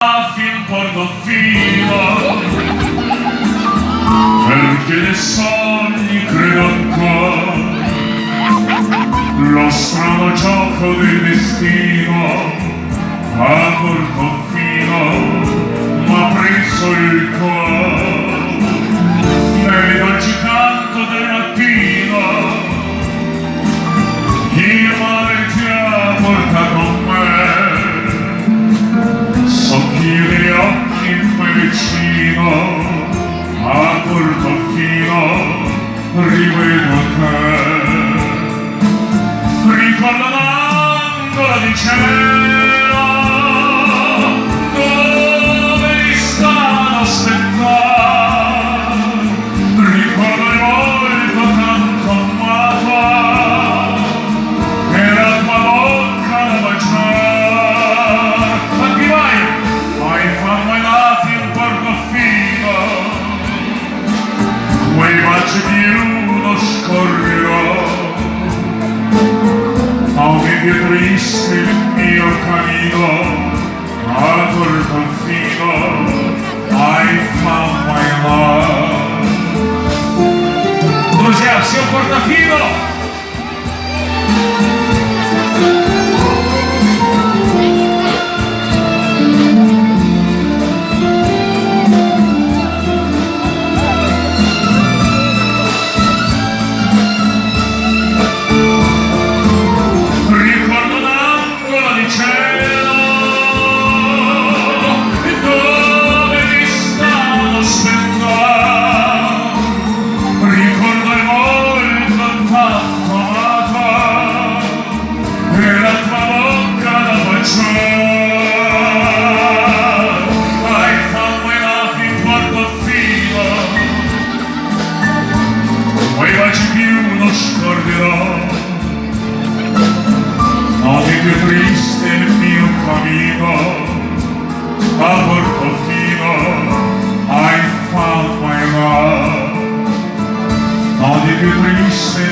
Fin Portofino, perché nei sogni credo ancora, lo strano gioco del destino a Portofino m'ha preso il cuore, nei dolci canto del mattino il mare ti ha portato con me. Socchiudi gli occhi poi vicino a Portofino rivedo te. Ricordo l'angolo di cielo dove mi stanno aspettando. Ricordo il volto tanto amato e la tua bocca da baciare. Quei baci più non scorrerò, aunque più triste il mio cammino a Portofino. I found my love. Dove siamo? Siamo a Portofino! Quei baci più non scorderò, notte più triste il mio cammino a Portofino. I found my love, notte più triste